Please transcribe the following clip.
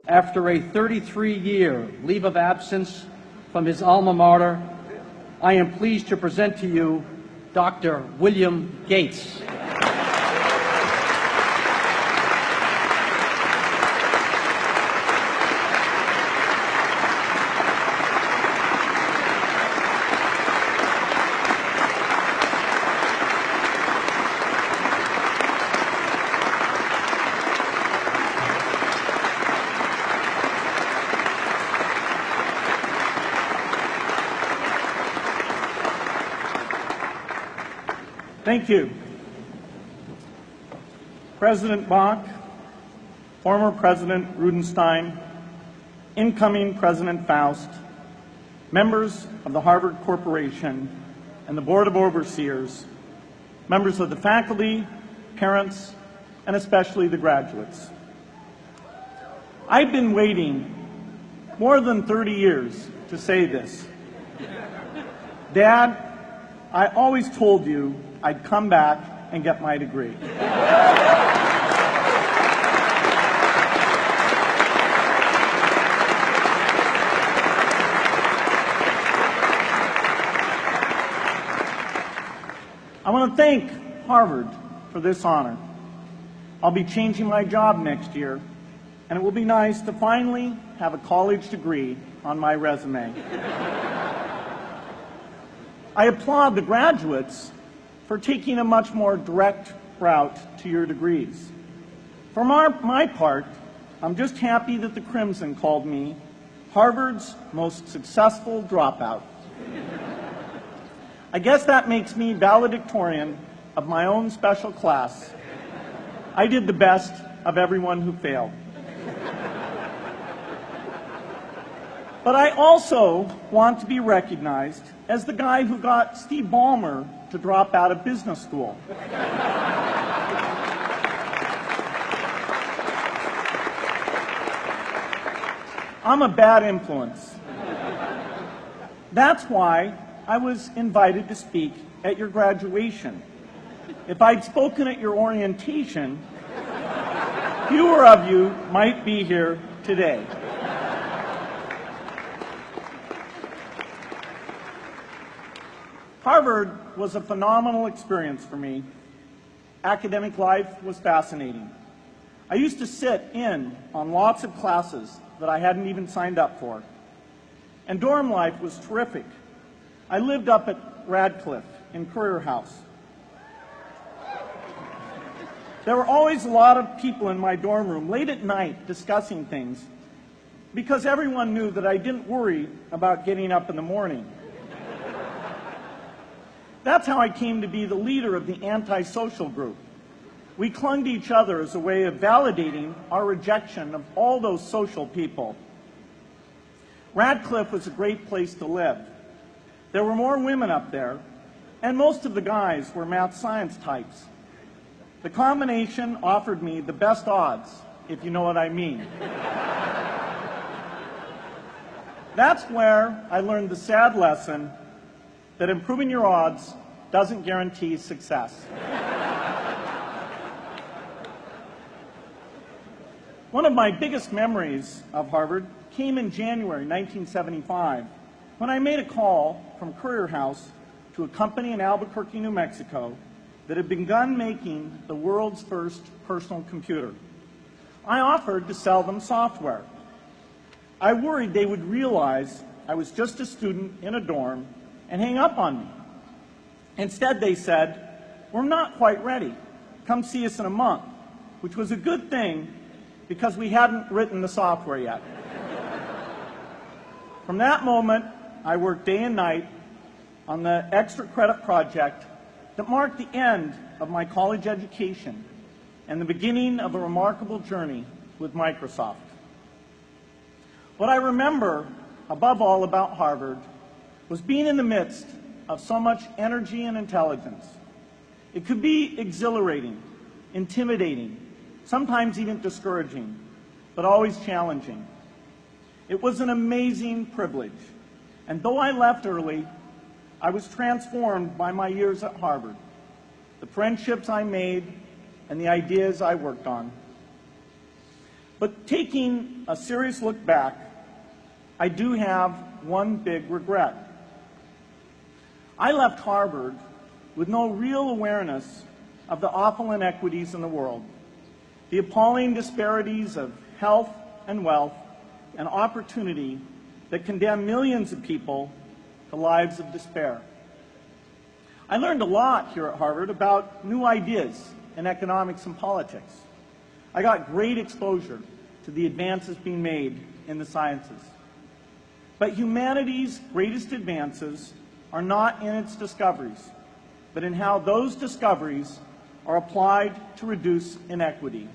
After a 33-year leave of absence from his alma mater, I am pleased to present to you Dr. William Gates. Thank you. President Bok, former President Rudenstein, incoming President Faust, members of the Harvard Corporation and the Board of Overseers, members of the faculty, parents, and especially the graduates. I've been waiting more than 30 years to say this. Dad, I always told you I'd come back and get my degree. I want to thank Harvard for this honor. I'll be changing my job next year, and it will be nice to finally have a college degree on my resume. I applaud the graduates for taking a much more direct route to your degrees. For my part, I'm just happy that the Crimson called me Harvard's most successful dropout. I guess that makes me valedictorian of my own special class. I did the best of everyone who failed. But I also want to be recognized as the guy who got Steve Ballmer to drop out of business school. I'm a bad influence. That's why I was invited to speak at your graduation. If I'd spoken at your orientation, fewer of you might be here today. Harvard was a phenomenal experience for me. Academic life was fascinating. I used to sit in on lots of classes that I hadn't even signed up for. And dorm life was terrific. I lived up at Radcliffe in Currier House. There were always a lot of people in my dorm room late at night discussing things because everyone knew that I didn't worry about getting up in the morning. That's how I came to be the leader of the antisocial group. We clung to each other as a way of validating our rejection of all those social people. Radcliffe was a great place to live. There were more women up there, and most of the guys were math science types. The combination offered me the best odds, if you know what I mean. That's where I learned the sad lesson that improving your odds doesn't guarantee success. One of my biggest memories of Harvard came in January 1975 when I made a call from Currier House to a company in Albuquerque, New Mexico that had begun making the world's first personal computer. I offered to sell them software. I worried they would realize I was just a student in a dorm and hang up on me. Instead, they said, "We're not quite ready. Come see us in a month," which was a good thing because we hadn't written the software yet. From that moment, I worked day and night on the extra credit project that marked the end of my college education and the beginning of a remarkable journey with Microsoft. What I remember above all about Harvard was being in the midst of so much energy and intelligence. It could be exhilarating, intimidating, sometimes even discouraging, but always challenging. It was an amazing privilege, and though I left early, I was transformed by my years at Harvard, the friendships I made, and the ideas I worked on. But taking a serious look back, I do have one big regret. I left Harvard with no real awareness of the awful inequities in the world, the appalling disparities of health and wealth and opportunity that condemn millions of people to lives of despair. I learned a lot here at Harvard about new ideas in economics and politics. I got great exposure to the advances being made in the sciences. But humanity's greatest advances are not in its discoveries, but in how those discoveries are applied to reduce inequity.